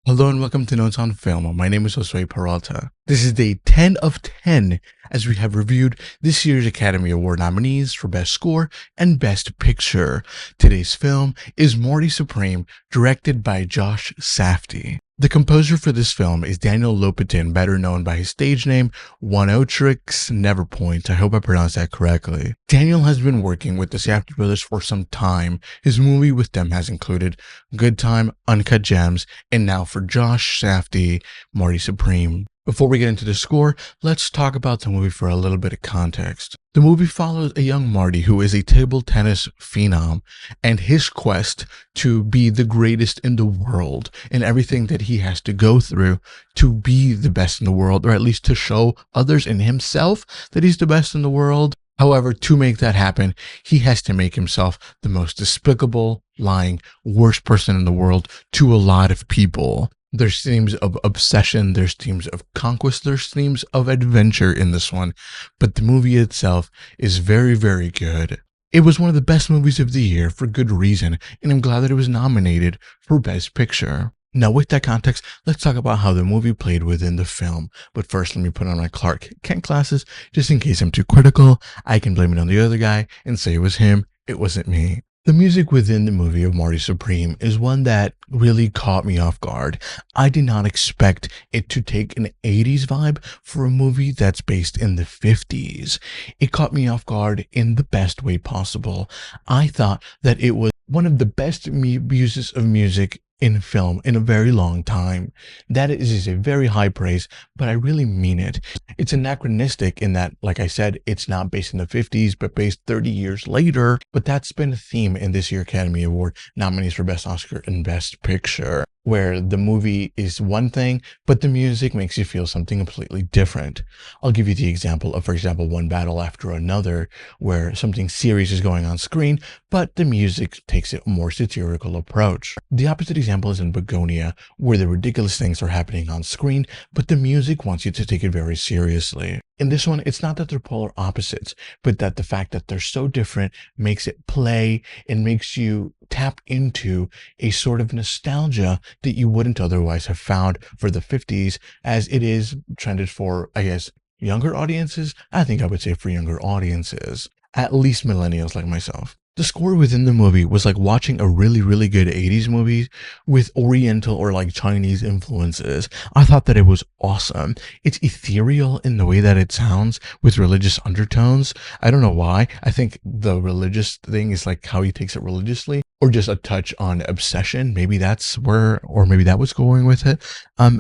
Hello and welcome to Notes on Film. My name is Josue Peralta. This is day 10 of 10 as we have reviewed this year's Academy Award nominees for Best Score and Best Picture. Today's film is Marty Supreme, directed by Josh Safdie. The composer for this film is Daniel Lopatin, better known by his stage name, Oneotrix Neverpoint. I hope I pronounced that correctly. Daniel has been working with the Safdie brothers for some time. His movie with them has included Good Time, Uncut Gems, and now for Josh Safdie, Marty Supreme. Before we get into the score, let's talk about the movie for a little bit of context. The movie follows a young Marty who is a table tennis phenom and his quest to be the greatest in the world and everything that he has to go through to be the best in the world, or at least to show others and himself that he's the best in the world. However, to make that happen, he has to make himself the most despicable, lying, worst person in the world to a lot of people. There's themes of obsession, there's themes of conquest, there's themes of adventure in this one, but the movie itself is very, very good. It was one of the best movies of the year for good reason, and I'm glad that it was nominated for Best Picture. Now, with that context, let's talk about how the movie played within the film. But first, let me put on my Clark Kent glasses, just in case I'm too critical. I can blame it on the other guy and say it was him, it wasn't me. The music within the movie of Marty Supreme is one that really caught me off guard. I did not expect it to take an 80s vibe for a movie that's based in the 50s. It caught me off guard in the best way possible. I thought that it was one of the best uses of music in film in a very long time. That is a very high praise, but I really mean it. It's anachronistic in that, like I said, it's not based in the 50s, but based 30 years later. But that's been a theme in this year's Academy Award nominees for Best Oscar and Best Picture, where the movie is one thing, but the music makes you feel something completely different. I'll give you the example of, for example, One Battle After Another, where something serious is going on screen, but the music takes a more satirical approach. The opposite example is in Begonia, where the ridiculous things are happening on screen, but the music wants you to take it very seriously. In this one, it's not that they're polar opposites, but that the fact that they're so different makes it play and makes you tap into a sort of nostalgia that you wouldn't otherwise have found for the 50s, as it is trended for, I guess, younger audiences. I think I would say for younger audiences, at least millennials like myself. The score within the movie was like watching a really, really good 80s movie with Oriental or like Chinese influences. I thought that it was awesome. It's ethereal in the way that it sounds with religious undertones. I don't know why. I think the religious thing is like how he takes it religiously, or just a touch on obsession. Maybe that's where, or maybe that was going with it.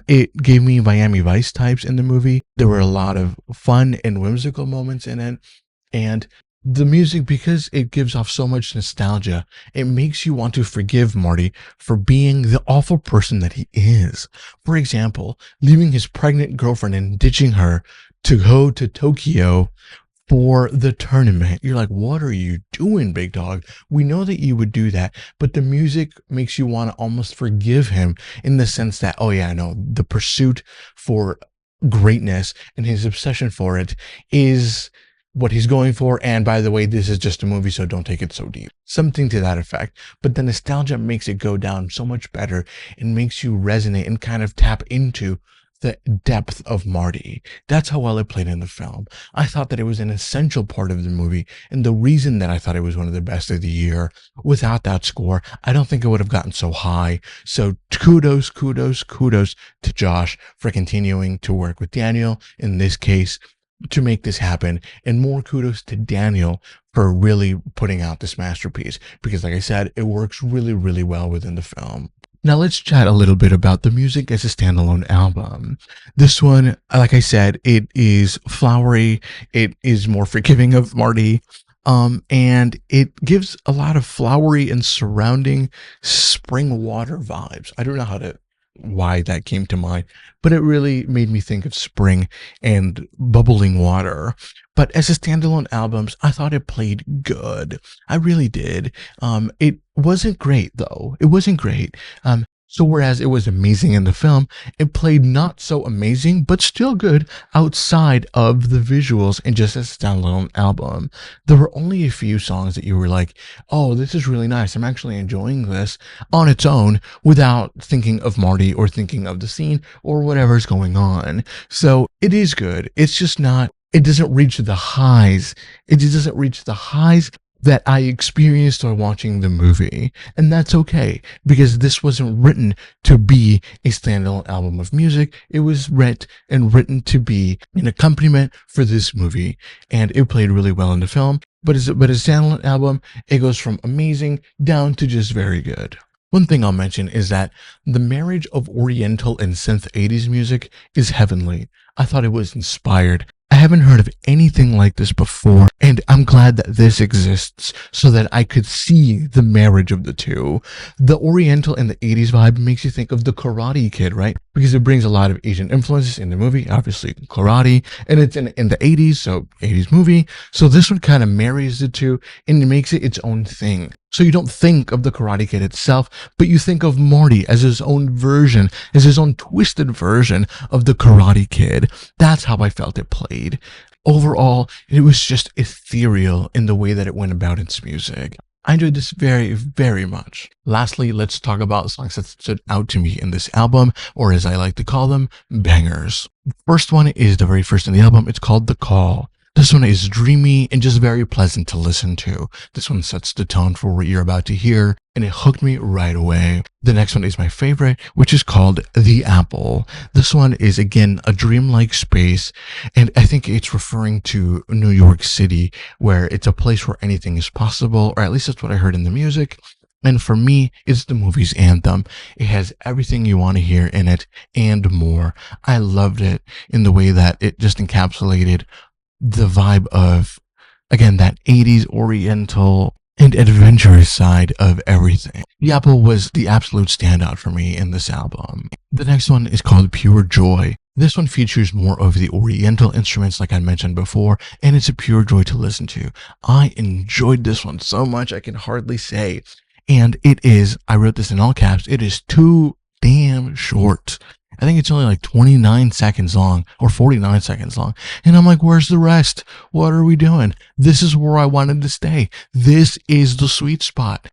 It gave me Miami Vice types in the movie. There were a lot of fun and whimsical moments in it. And the music, because it gives off so much nostalgia, it makes you want to forgive Marty for being the awful person that he is. For example, leaving his pregnant girlfriend and ditching her to go to Tokyo for the tournament. You're like, what are you doing, big dog? We know that you would do that, but the music makes you want to almost forgive him in the sense that, oh yeah, I know, the pursuit for greatness and his obsession for it is what he's going for, and by the way, this is just a movie, so don't take it so deep. Something to that effect. But the nostalgia makes it go down so much better and makes you resonate and kind of tap into the depth of Marty. That's how well it played in the film. I thought that it was an essential part of the movie, and the reason that I thought it was one of the best of the year. Without that score, I don't think it would have gotten so high. So kudos to Josh for continuing to work with Daniel in this case to make this happen, and more kudos to Daniel for really putting out this masterpiece, because like I said, it works really, really well within the film. Now let's chat a little bit about the music as a standalone album. This one, like I said, it is flowery, it is more forgiving of Marty, and it gives a lot of flowery and surrounding spring water vibes. I don't know why that came to mind, but it really made me think of spring and bubbling water. But as a standalone album, I thought it played good. I really did. It wasn't great though. It wasn't great. So whereas it was amazing in the film, it played not so amazing, but still good outside of the visuals and just as a standalone album. There were only a few songs that you were like, oh, this is really nice. I'm actually enjoying this on its own without thinking of Marty or thinking of the scene or whatever's going on. So it is good. It's just not, it doesn't reach the highs. It just doesn't reach the highs that I experienced while watching the movie. And that's okay, because this wasn't written to be a standalone album of music. It was written to be an accompaniment for this movie. And it played really well in the film. But as a standalone album, it goes from amazing down to just very good. One thing I'll mention is that the marriage of Oriental and synth 80s music is heavenly. I thought it was inspired. I haven't heard of anything like this before, and I'm glad that this exists so that I could see the marriage of the two. The Oriental and the 80s vibe makes you think of the Karate Kid, right? Because it brings a lot of Asian influences in the movie, obviously karate, and it's in the 80s, so 80s movie. So this one kind of marries the two and it makes it its own thing. So you don't think of the Karate Kid itself, but you think of Marty as his own version, as his own twisted version of the Karate Kid. That's how I felt it played. Overall, it was just ethereal in the way that it went about its music. I enjoyed this very, very much. Lastly, let's talk about songs that stood out to me in this album, or as I like to call them, bangers. The first one is the very first in the album. It's called The Call. This one is dreamy and just very pleasant to listen to. This one sets the tone for what you're about to hear, and it hooked me right away. The next one is my favorite, which is called The Apple. This one is, again, a dreamlike space, and I think it's referring to New York City, where it's a place where anything is possible, or at least that's what I heard in the music. And for me, it's the movie's anthem. It has everything you want to hear in it and more. I loved it in the way that it just encapsulated the vibe of, again, that 80s Oriental and adventurous side of everything. The Apple was the absolute standout for me in this album. The next one is called Pure Joy. This one features more of the Oriental instruments like I mentioned before, and it's a pure joy to listen to. I enjoyed this one so much I can hardly say. And it is, I wrote this in all caps, it is too damn short. I think it's only like 29 seconds long or 49 seconds long. And I'm like, where's the rest? What are we doing? This is where I wanted to stay. This is the sweet spot.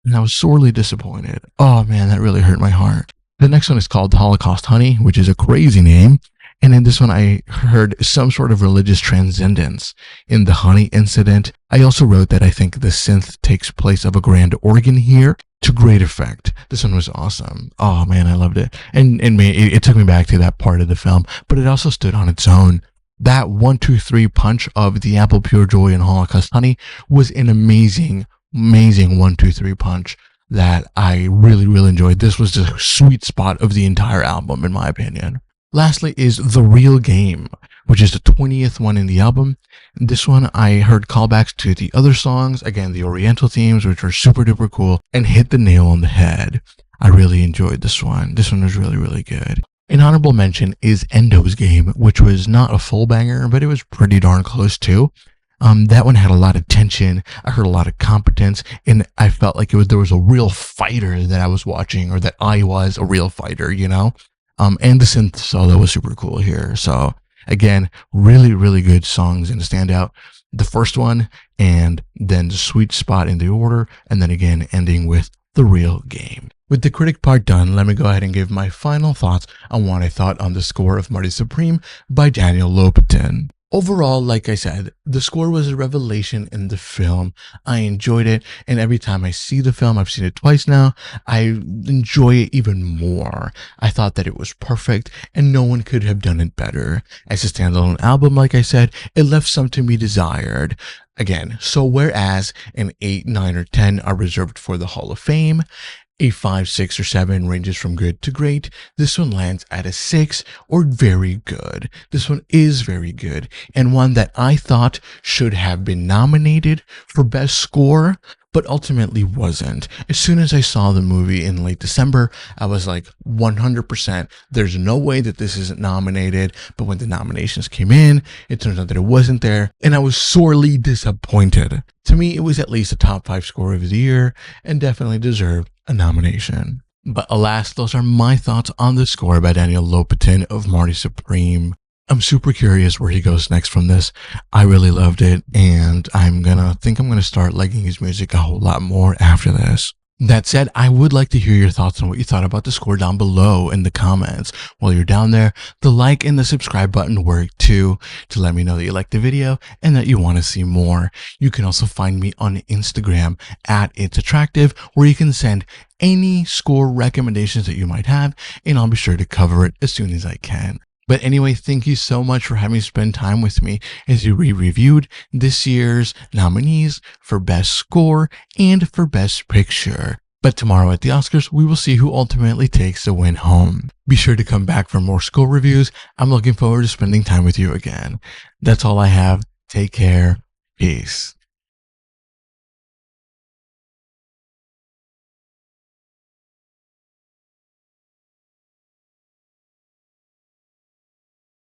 And I was sorely disappointed. Oh man, that really hurt my heart. The next one is called Holocaust Honey, which is a crazy name. And in this one, I heard some sort of religious transcendence in the honey incident. I also wrote that I think the synth takes place of a grand organ here to great effect. This one was awesome. Oh man, I loved it. And it took me back to that part of the film, but it also stood on its own. That 1, 2, 3 punch of The Apple, Pure Joy, and Holocaust Honey was an amazing 1, 2, 3 punch that I really, really enjoyed. This was the sweet spot of the entire album, in my opinion. Lastly is The Real Game, which is the 20th one in the album. This one, I heard callbacks to the other songs, again, the Oriental themes, which were super duper cool, and hit the nail on the head. I really enjoyed this one. This one was really, really good. An honorable mention is Endo's Game, which was not a full banger, but it was pretty darn close too. That one had a lot of tension. I heard a lot of competence, and I felt like there was a real fighter that I was watching, or that I was a real fighter, you know? And the synth solo was super cool here. So again, really, really good songs in the standout. The first one, and then the sweet spot in the order, and then again, ending with The Real Game. With the critic part done, let me go ahead and give my final thoughts on what I thought on the score of Marty Supreme by Daniel Lopatin. Overall, like I said, the score was a revelation in the film. I enjoyed it, and every time I see the film, I've seen it twice now, I enjoy it even more. I thought that it was perfect, and no one could have done it better. As a standalone album, like I said, it left some to be desired. Again, so whereas an 8, 9, or 10 are reserved for the Hall of Fame, a 5, 6, or 7 ranges from good to great. This one lands at a 6 or very good. This one is very good, and one that I thought should have been nominated for Best Score, but ultimately wasn't. As soon as I saw the movie in late December, I was like 100%, there's no way that this isn't nominated. But when the nominations came in, it turns out that it wasn't there, and I was sorely disappointed. To me, it was at least a top 5 score of the year and definitely deserved a nomination. But alas, those are my thoughts on the score by Daniel Lopatin of Marty Supreme. I'm super curious where he goes next from this. I really loved it, and I'm gonna start liking his music a whole lot more after this. That said, I would like to hear your thoughts on what you thought about the score down below in the comments. While you're down there, the like and the subscribe button work too, to let me know that you liked the video and that you want to see more. You can also find me on Instagram at It's Attractive, where you can send any score recommendations that you might have, and I'll be sure to cover it as soon as I can. But anyway, thank you so much for having spent time with me as we reviewed this year's nominees for Best Score and for Best Picture. But tomorrow at the Oscars, we will see who ultimately takes the win home. Be sure to come back for more score reviews. I'm looking forward to spending time with you again. That's all I have. Take care. Peace.